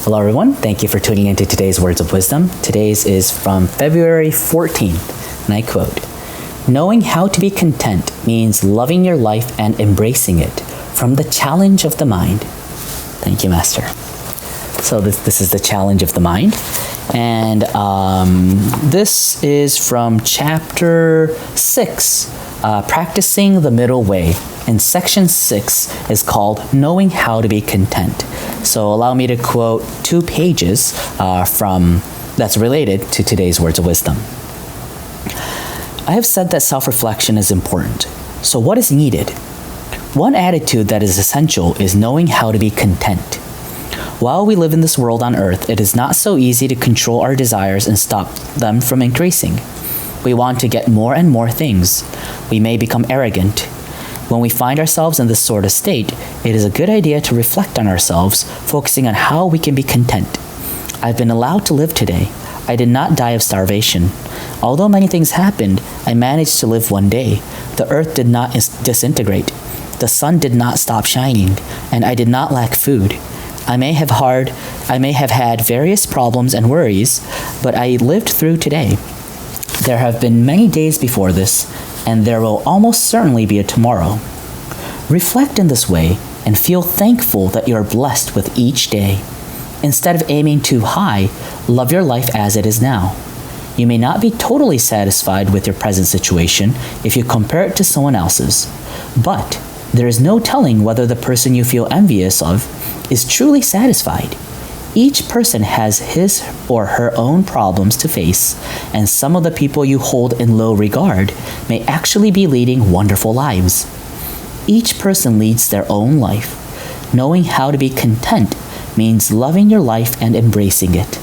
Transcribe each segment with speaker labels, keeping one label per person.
Speaker 1: Hello everyone, thank you for tuning into today's Words of Wisdom. Today's is from February 14th, and I quote, "Knowing how to be content means loving your life and embracing it from the challenge of the mind." Thank you, Master. So this is the challenge of the mind. And this is from chapter 6, Practicing the Middle Way. And section 6 is called Knowing How to Be Content. So allow me to quote 2 pages that's related to today's Words of Wisdom. I have said that self-reflection is important. So what is needed? One attitude that is essential is knowing how to be content. While we live in this world on earth, it is not so easy to control our desires and stop them from increasing. We want to get more and more things. We may become arrogant. When we find ourselves in this sort of state, it is a good idea to reflect on ourselves, focusing on how we can be content. I've been allowed to live today. I did not die of starvation. Although many things happened, I managed to live one day. The earth did not disintegrate. The sun did not stop shining, and I did not lack food. I may have had various problems and worries, but I lived through today. There have been many days before this, and there will almost certainly be a tomorrow. Reflect in this way and feel thankful that you are blessed with each day. Instead of aiming too high, love your life as it is now. You may not be totally satisfied with your present situation if you compare it to someone else's, but there is no telling whether the person you feel envious of is truly satisfied. Each person has his or her own problems to face, and some of the people you hold in low regard may actually be leading wonderful lives. Each person leads their own life. Knowing how to be content means loving your life and embracing it.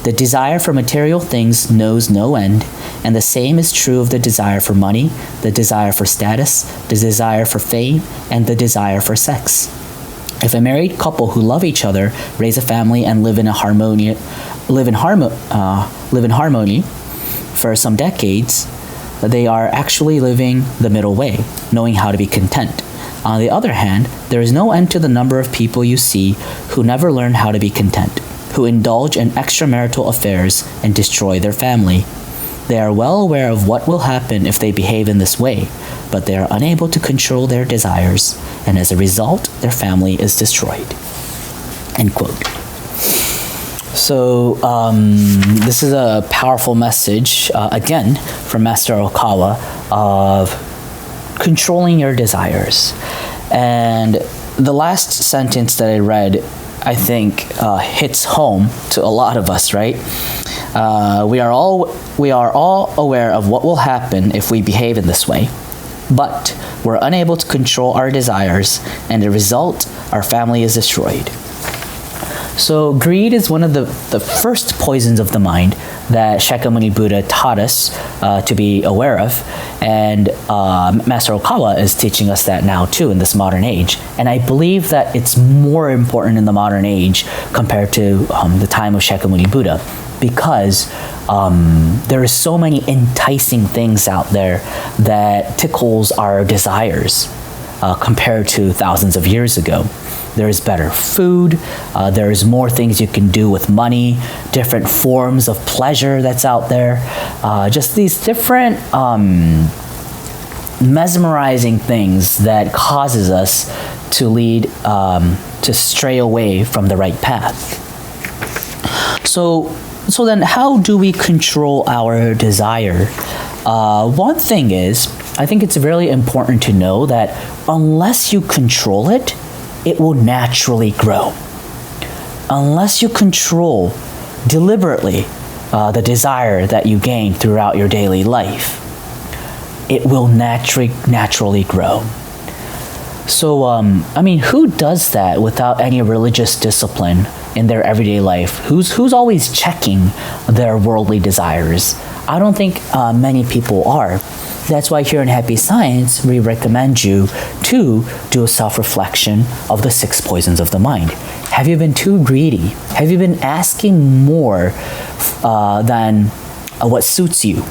Speaker 1: The desire for material things knows no end, and the same is true of the desire for money, the desire for status, the desire for fame, and the desire for sex. If a married couple who love each other, raise a family, and live in harmony for some decades, they are actually living the middle way, knowing how to be content. On the other hand, there is no end to the number of people you see who never learn how to be content, who indulge in extramarital affairs and destroy their family. They are well aware of what will happen if they behave in this way, but they are unable to control their desires, and as a result, their family is destroyed. End quote. So this is a powerful message, again, from Master Okawa, of controlling your desires. And the last sentence that I read, I think, hits home to a lot of us, right? We are all aware of what will happen if we behave in this way, but we're unable to control our desires, and the result, our family is destroyed. So greed is one of the first poisons of the mind that Shakyamuni Buddha taught us to be aware of, and Master Okawa is teaching us that now too in this modern age. And I believe that it's more important in the modern age compared to the time of Shakyamuni Buddha, because there are so many enticing things out there that tickles our desires compared to thousands of years ago. There is better food, there is more things you can do with money, different forms of pleasure that's out there, just these different mesmerizing things that causes us to lead, to stray away from the right path. So then how do we control our desire? One thing is, I think it's really important to know that unless you control it, it will naturally grow. Unless you control deliberately the desire that you gain throughout your daily life, it will naturally grow. So, who does that without any religious discipline in their everyday life? Who's always checking their worldly desires? I don't think many people are. That's why here in Happy Science, we recommend you to do a self-reflection of the 6 poisons of the mind. Have you been too greedy? Have you been asking more than what suits you?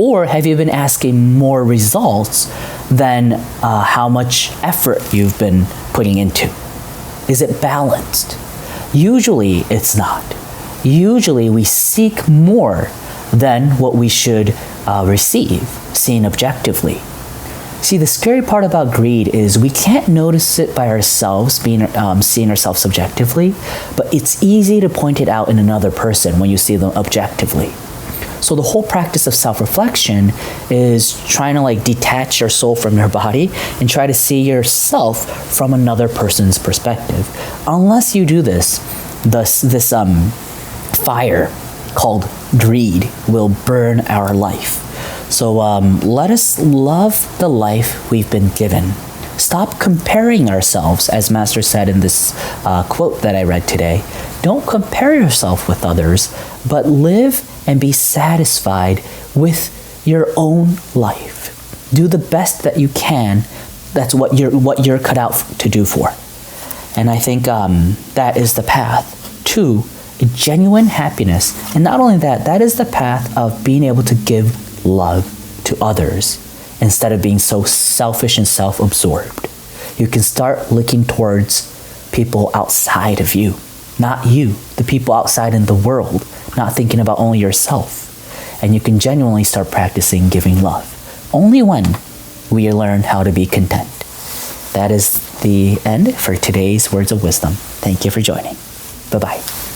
Speaker 1: Or have you been asking more results than how much effort you've been putting into? Is it balanced? Usually it's not. Usually we seek more than what we should receive, seen objectively. See, the scary part about greed is we can't notice it by ourselves, seeing ourselves subjectively, but it's easy to point it out in another person when you see them objectively. So the whole practice of self-reflection is trying to detach your soul from your body and try to see yourself from another person's perspective. Unless you do this fire called greed will burn our life. So let us love the life we've been given. Stop comparing ourselves, as Master said in this quote that I read today. Don't compare yourself with others, but live and be satisfied with your own life. Do the best that you can. That's what you're cut out to do for. And I think that is the path to genuine happiness. And not only that, that is the path of being able to give love to others instead of being so selfish and self-absorbed. You can start looking towards people outside of you, not you, the people outside in the world, not thinking about only yourself. And you can genuinely start practicing giving love. Only when we learn how to be content. That is the end for today's Words of Wisdom. Thank you for joining. Bye-bye.